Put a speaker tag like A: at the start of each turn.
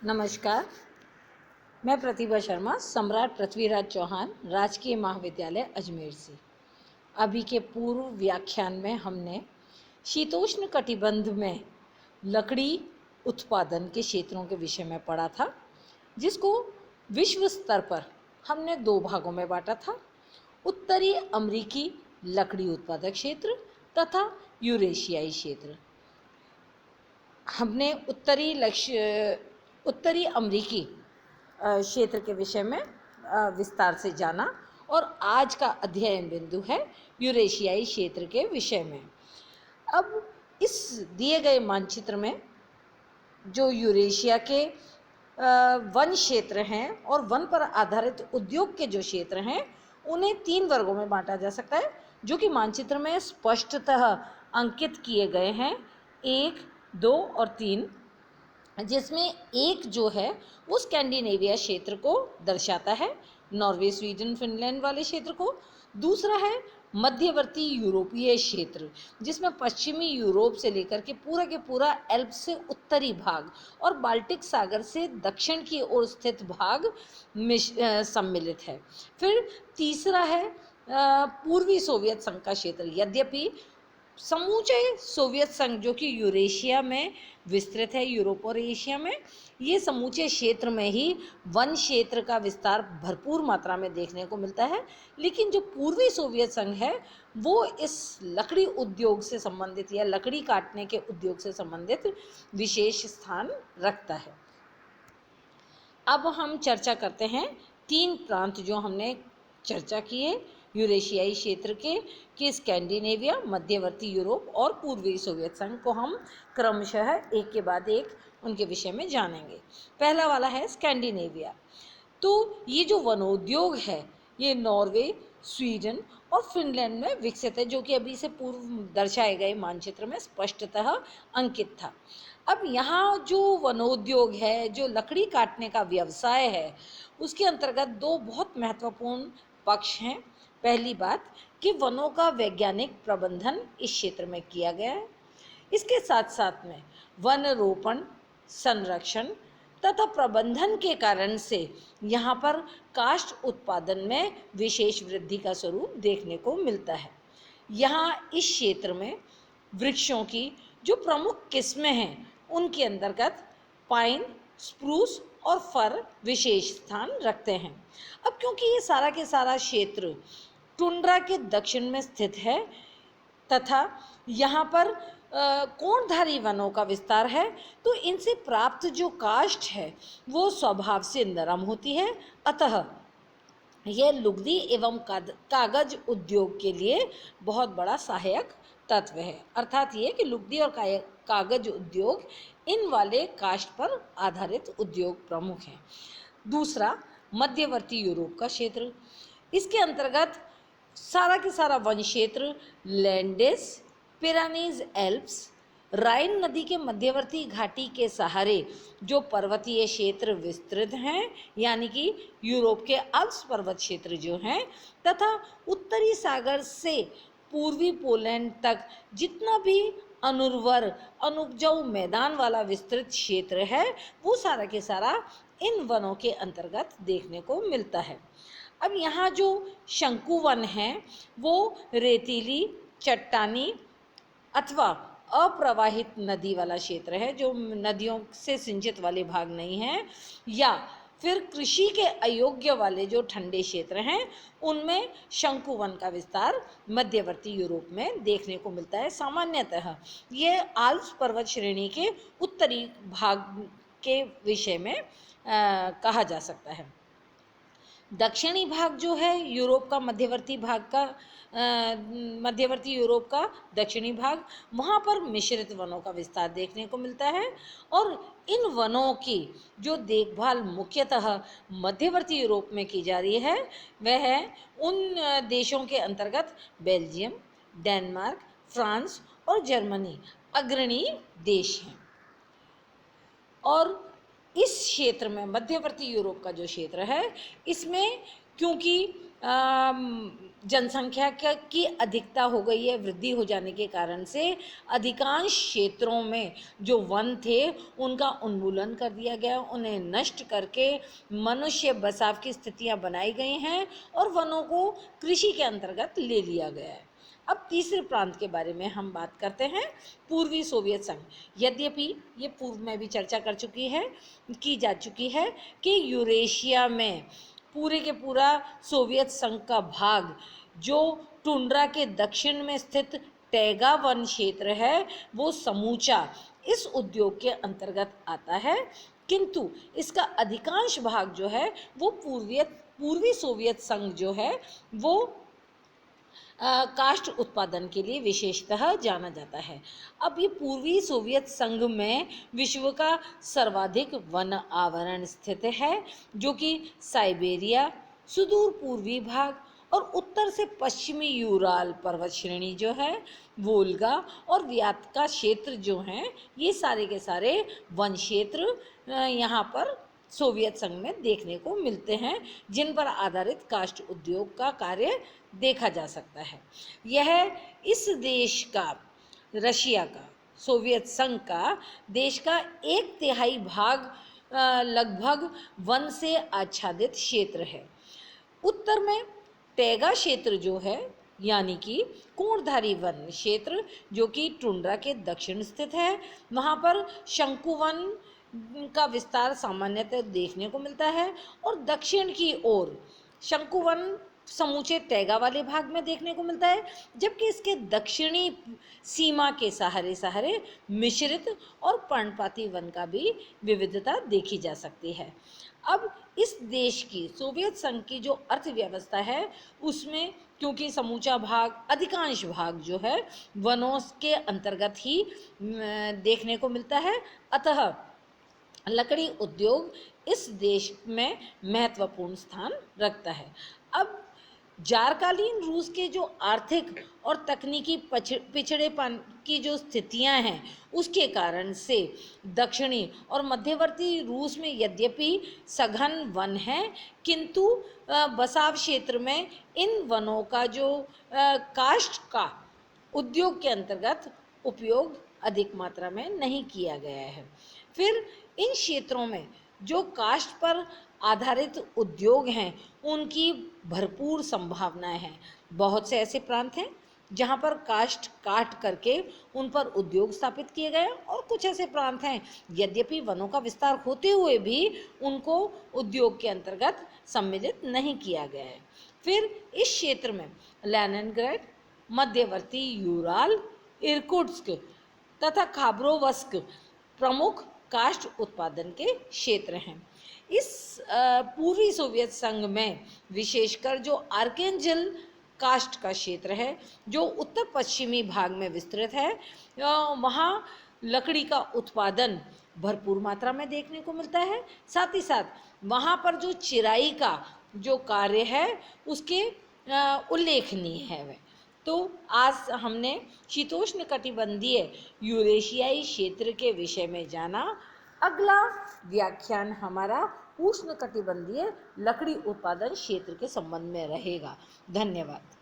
A: नमस्कार। मैं प्रतिभा शर्मा, सम्राट पृथ्वीराज चौहान, राजकीय महाविद्यालय अजमेर से। अभी के पूर्व व्याख्यान में हमने शीतोष्ण कटिबंध में लकड़ी उत्पादन के क्षेत्रों के विषय में पढ़ा था, जिसको विश्व स्तर पर हमने दो भागों में बांटा था: उत्तरी अमेरिकी लकड़ी उत्पादक क्षेत्र तथा यूरेशियाई क्षेत्र। हमने उत्तरी अमेरिकी क्षेत्र के विषय में विस्तार से जाना और आज का अध्ययन बिंदु है यूरेशियाई क्षेत्र के विषय में। अब इस दिए गए मानचित्र में जो यूरेशिया के वन क्षेत्र हैं और वन पर आधारित उद्योग के जो क्षेत्र हैं, उन्हें 3 वर्गों में बांटा जा सकता है, जो कि मानचित्र में स्पष्टतः अंकित किए गए हैं: 1, 2 और 3, जिसमें एक जो है वो स्कैंडिनेविया क्षेत्र को दर्शाता है, नॉर्वे, स्वीडन, फिनलैंड वाले क्षेत्र को। दूसरा है मध्यवर्ती यूरोपीय क्षेत्र, जिसमें पश्चिमी यूरोप से लेकर के पूरा एल्प्स से उत्तरी भाग और बाल्टिक सागर से दक्षिण की ओर स्थित भाग सम्मिलित है। फिर तीसरा है पूर्वी सोवियत संघ का क्षेत्र। यद्यपि समूचे सोवियत संघ, जो कि यूरेशिया में विस्तृत है, यूरोप और एशिया में, ये समूचे क्षेत्र में ही वन क्षेत्र का विस्तार भरपूर मात्रा में देखने को मिलता है, लेकिन जो पूर्वी सोवियत संघ है वो इस लकड़ी उद्योग से संबंधित या लकड़ी काटने के उद्योग से संबंधित विशेष स्थान रखता है। अब हम चर्चा करते हैं 3 प्रांत जो हमने चर्चा किए यूरेशियाई क्षेत्र के, कि स्कैंडिनेविया, मध्यवर्ती यूरोप और पूर्वी सोवियत संघ को हम क्रमशः एक के बाद एक उनके विषय में जानेंगे। पहला वाला है स्कैंडिनेविया। तो ये जो वनोद्योग है ये नॉर्वे, स्वीडन और फिनलैंड में विकसित है, जो कि अभी से पूर्व दर्शाए गए मानचित्र में स्पष्टतः अंकित था। अब यहाँ जो वनोद्योग है, जो लकड़ी काटने का व्यवसाय है, उसके अंतर्गत 2 बहुत महत्वपूर्ण पक्ष हैं। पहली बात कि वनों का वैज्ञानिक प्रबंधन इस क्षेत्र में किया गया है। इसके साथ साथ में वन रोपण, संरक्षण तथा प्रबंधन के कारण से यहाँ पर काष्ठ उत्पादन में विशेष वृद्धि का स्वरूप देखने को मिलता है। यहाँ इस क्षेत्र में वृक्षों की जो प्रमुख किस्में हैं, उनके अंतर्गत पाइन, स्प्रूस और फर विशेष स्थान रखते हैं। अब क्योंकि ये सारा के सारा क्षेत्र टुंड्रा के दक्षिण में स्थित है तथा यहाँ पर कोणधारी वनों का विस्तार है, तो इनसे प्राप्त जो काष्ठ है वो स्वभाव से नरम होती है। अतः यह लुगदी एवं कागज उद्योग के लिए बहुत बड़ा सहायक तत्व है। अर्थात ये कि लुगदी और कागज उद्योग इन वाले काष्ठ पर आधारित उद्योग प्रमुख हैं। दूसरा, मध्यवर्ती यूरोप का क्षेत्र। इसके अंतर्गत सारा के सारा वन क्षेत्र लैंडेस, पिरानीज एल्प्स, राइन नदी के मध्यवर्ती घाटी के सहारे जो पर्वतीय क्षेत्र विस्तृत हैं, यानी कि यूरोप के अल्प्स पर्वत क्षेत्र जो हैं, तथा उत्तरी सागर से पूर्वी पोलैंड तक जितना भी अनुर्वर अनुपजाऊ मैदान वाला विस्तृत क्षेत्र है, वो सारा के सारा इन वनों के अंतर्गत देखने को मिलता है। अब यहाँ जो शंकु वन हैं वो रेतीली, चट्टानी अथवा अप्रवाहित नदी वाला क्षेत्र है, जो नदियों से सिंचित वाले भाग नहीं हैं, या फिर कृषि के अयोग्य वाले जो ठंडे क्षेत्र हैं, उनमें शंकु वन का विस्तार मध्यवर्ती यूरोप में देखने को मिलता है। सामान्यतः ये आल्प्स पर्वत श्रेणी के उत्तरी भाग के विषय में कहा जा सकता है। दक्षिणी भाग जो है यूरोप का, मध्यवर्ती यूरोप का दक्षिणी भाग, वहाँ पर मिश्रित वनों का विस्तार देखने को मिलता है। और इन वनों की जो देखभाल मुख्यतः मध्यवर्ती यूरोप में की जा रही है, वह है उन देशों के अंतर्गत बेल्जियम, डेनमार्क, फ्रांस और जर्मनी अग्रणी देश हैं। और इस क्षेत्र में मध्यवर्ती यूरोप का जो क्षेत्र है, इसमें क्योंकि जनसंख्या की अधिकता हो गई है, वृद्धि हो जाने के कारण से अधिकांश क्षेत्रों में जो वन थे उनका उन्मूलन कर दिया गया, उन्हें नष्ट करके मनुष्य बसाव की स्थितियां बनाई गई हैं और वनों को कृषि के अंतर्गत ले लिया गया है। अब तीसरे प्रांत के बारे में हम बात करते हैं, पूर्वी सोवियत संघ। यद्यपि ये पूर्व में भी चर्चा की जा चुकी है कि यूरेशिया में पूरे के पूरा सोवियत संघ का भाग जो टुंड्रा के दक्षिण में स्थित टैगा वन क्षेत्र है वो समूचा इस उद्योग के अंतर्गत आता है, किंतु इसका अधिकांश भाग जो है वो पूर्वी सोवियत संघ जो है वो काष्ठ उत्पादन के लिए विशेषतः जाना जाता है। अब ये पूर्वी सोवियत संघ में विश्व का सर्वाधिक वन आवरण स्थित है, जो कि साइबेरिया, सुदूर पूर्वी भाग और उत्तर से पश्चिमी यूराल पर्वत श्रेणी जो है, वोल्गा और व्यात्का क्षेत्र जो हैं, ये सारे के सारे वन क्षेत्र यहाँ पर सोवियत संघ में देखने को मिलते हैं, जिन पर आधारित काष्ठ उद्योग का कार्य देखा जा सकता है। यह इस देश का, रशिया का, सोवियत संघ का देश का 1/3 भाग लगभग वन से आच्छादित क्षेत्र है। उत्तर में टैगा क्षेत्र जो है यानी कि कोणधारी वन क्षेत्र जो कि टुंड्रा के दक्षिण स्थित है, वहाँ पर शंकुवन का विस्तार सामान्यतः देखने को मिलता है और दक्षिण की ओर शंकुवन समूचे टैगा वाले भाग में देखने को मिलता है, जबकि इसके दक्षिणी सीमा के सहारे सहारे मिश्रित और पर्णपाती वन का भी विविधता देखी जा सकती है। अब इस देश की, सोवियत संघ की जो अर्थव्यवस्था है उसमें क्योंकि समूचा भाग, अधिकांश भाग जो है वनों के अंतर्गत ही देखने को मिलता है, अतः लकड़ी उद्योग इस देश में महत्वपूर्ण स्थान रखता है। अब जारकालीन रूस के जो आर्थिक और तकनीकी पिछड़ेपन की जो स्थितियां हैं उसके कारण से दक्षिणी और मध्यवर्ती रूस में यद्यपि सघन वन है, किंतु बसाव क्षेत्र में इन वनों का जो काष्ठ का उद्योग के अंतर्गत उपयोग अधिक मात्रा में नहीं किया गया है। फिर इन क्षेत्रों में जो काष्ठ पर आधारित उद्योग हैं उनकी भरपूर संभावनाएं हैं। बहुत से ऐसे प्रांत हैं जहां पर काष्ठ काट करके उन पर उद्योग स्थापित किए गए और कुछ ऐसे प्रांत हैं यद्यपि वनों का विस्तार होते हुए भी उनको उद्योग के अंतर्गत सम्मिलित नहीं किया गया है। फिर इस क्षेत्र में लेनिनग्राड, मध्यवर्ती यूराल, इर्कुट्स्क तथा खाबरोवस्क प्रमुख काष्ठ उत्पादन के क्षेत्र हैं। इस पूर्वी सोवियत संघ में विशेषकर जो आर्केंजल काष्ठ का क्षेत्र है जो उत्तर पश्चिमी भाग में विस्तृत है, वहाँ लकड़ी का उत्पादन भरपूर मात्रा में देखने को मिलता है। साथ ही साथ वहाँ पर जो चिराई का जो कार्य है उसके उल्लेखनीय है वह। तो आज हमने शीतोष्ण कटिबंधीय यूरेशियाई क्षेत्र के विषय में जाना। अगला व्याख्यान हमारा उष्ण कटिबंधीय लकड़ी उत्पादन क्षेत्र के संबंध में रहेगा। धन्यवाद।